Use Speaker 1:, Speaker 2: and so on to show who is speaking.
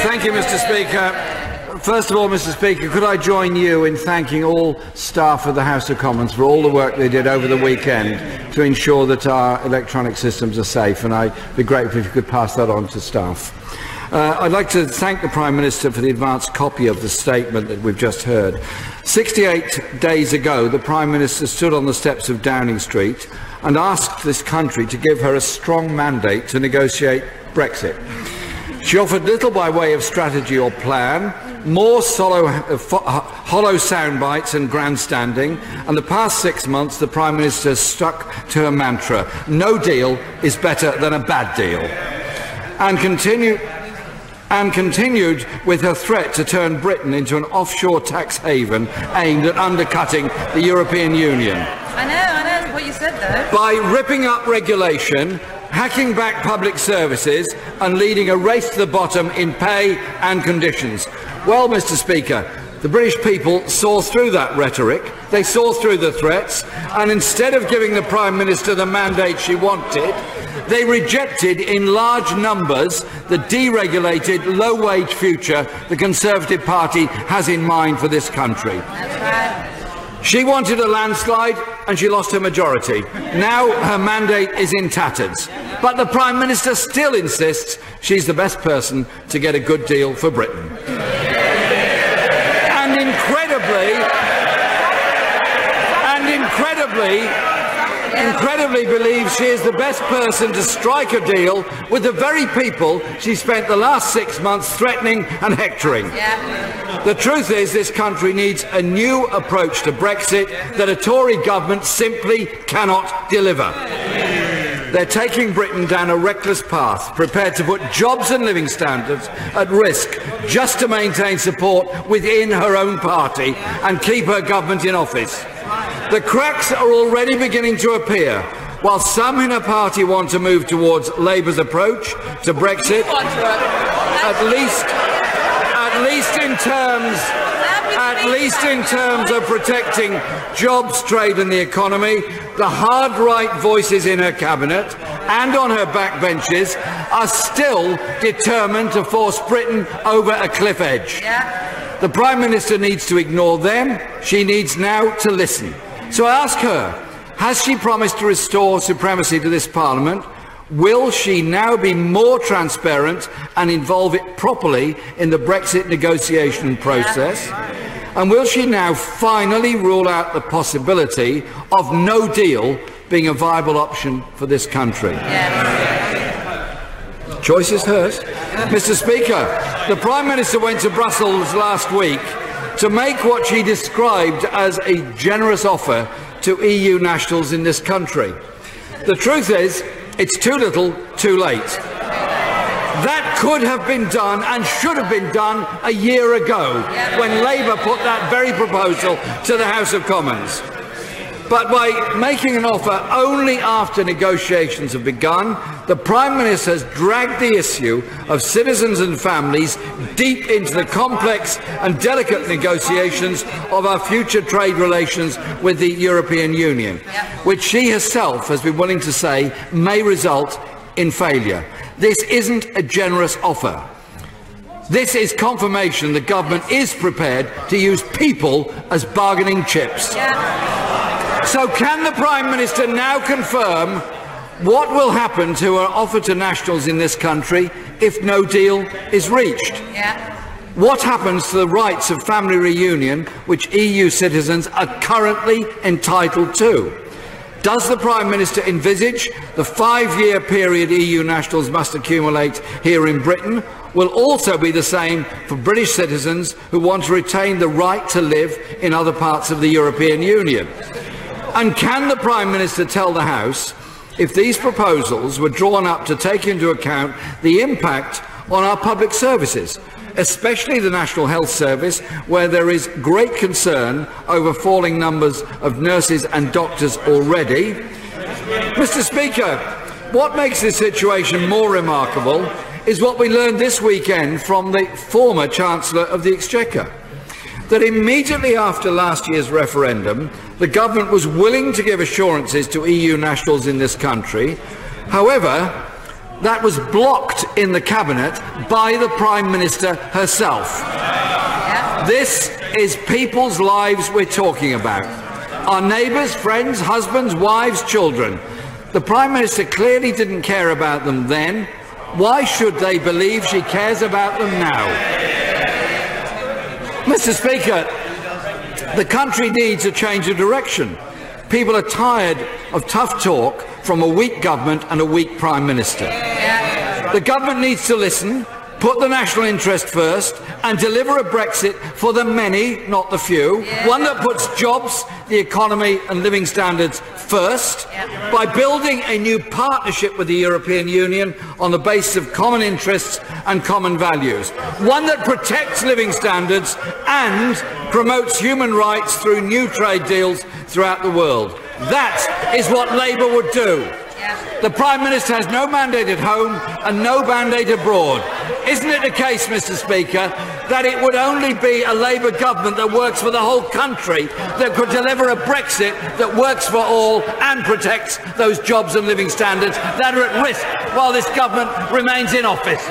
Speaker 1: Thank you, Mr. Speaker. First of all, Mr. Speaker, could I join you in thanking all staff of the House of Commons for all the work they did over the weekend to ensure that our electronic systems are safe, and I'd be grateful if you could pass that on to staff. I'd like to thank the Prime Minister for the advanced copy of the statement that we've just heard. 68 days ago, the Prime Minister stood on the steps of Downing Street and asked this country to give her a strong mandate to negotiate Brexit. She offered little by way of strategy or plan, more hollow sound bites and grandstanding, and the past 6 months the Prime Minister stuck to her mantra, no deal is better than a bad deal, and continued with her threat to turn Britain into an offshore tax haven aimed at undercutting the European Union.
Speaker 2: I know what you said though.
Speaker 1: By ripping up regulation, hacking back public services and leading a race to the bottom in pay and conditions. Well, Mr. Speaker, the British people saw through that rhetoric, they saw through the threats, and instead of giving the Prime Minister the mandate she wanted, they rejected in large numbers the deregulated, low-wage future the Conservative Party has in mind for this country.
Speaker 2: That's right.
Speaker 1: She wanted a landslide and she lost her majority. Now her mandate is in tatters. But the Prime Minister still insists she's the best person to get a good deal for Britain. And incredibly believes she is the best person to strike a deal with the very people she spent the last 6 months threatening and hectoring.
Speaker 2: Yeah.
Speaker 1: The truth is this country needs a new approach to Brexit that a Tory government simply cannot deliver. They're taking Britain down a reckless path, prepared to put jobs and living standards at risk just to maintain support within her own party and keep her government in office. The cracks are already beginning to appear. While some in her party want to move towards Labour's approach to Brexit, at least in terms of protecting jobs, trade and the economy, the hard right voices in her cabinet and on her backbenches are still determined to force Britain over a cliff edge.
Speaker 2: Yeah.
Speaker 1: The Prime Minister needs to ignore them. She needs now to listen. So I ask her, has she promised to restore supremacy to this Parliament? Will she now be more transparent and involve it properly in the Brexit negotiation process? And will she now finally rule out the possibility of no deal being a viable option for this country? Choice is hers. Mr. Speaker, the Prime Minister went to Brussels last week to make what she described as a generous offer to EU nationals in this country. The truth is, it's too little, too late. That could have been done and should have been done a year ago when Labour put that very proposal to the House of Commons. But by making an offer only after negotiations have begun, the Prime Minister has dragged the issue of citizens and families deep into the complex and delicate negotiations of our future trade relations with the European Union, which she herself has been willing to say may result in failure. This isn't a generous offer. This is confirmation the government is prepared to use people as bargaining chips. So can the Prime Minister now confirm what will happen to her offer to nationals in this country if no deal is reached? What happens to the rights of family reunion which EU citizens are currently entitled to? Does the Prime Minister envisage the 5-year period EU nationals must accumulate here in Britain will also be the same for British citizens who want to retain the right to live in other parts of the European Union? And can the Prime Minister tell the House if these proposals were drawn up to take into account the impact on our public services, especially the National Health Service, where there is great concern over falling numbers of nurses and doctors already? Mr. Speaker, what makes this situation more remarkable is what we learned this weekend from the former Chancellor of the Exchequer, that immediately after last year's referendum, the government was willing to give assurances to EU nationals in this country. However, that was blocked in the Cabinet by the Prime Minister herself. This is people's lives we're talking about. Our neighbours, friends, husbands, wives, children. The Prime Minister clearly didn't care about them then. Why should they believe she cares about them now? Mr. Speaker, the country needs a change of direction. People are tired of tough talk from a weak government and a weak Prime Minister. The government needs to listen, put the national interest first and deliver a Brexit for the many, not the few, one that puts jobs, the economy and living standards first, by building a new partnership with the European Union on the basis of common interests and common values, one that protects living standards and promotes human rights through new trade deals throughout the world. That is what Labour would do. The Prime Minister has no mandate at home and no mandate abroad. Isn't it the case, Mr. Speaker, that it would only be a Labour government that works for the whole country that could deliver a Brexit that works for all and protects those jobs and living standards that are at risk while this government remains in office?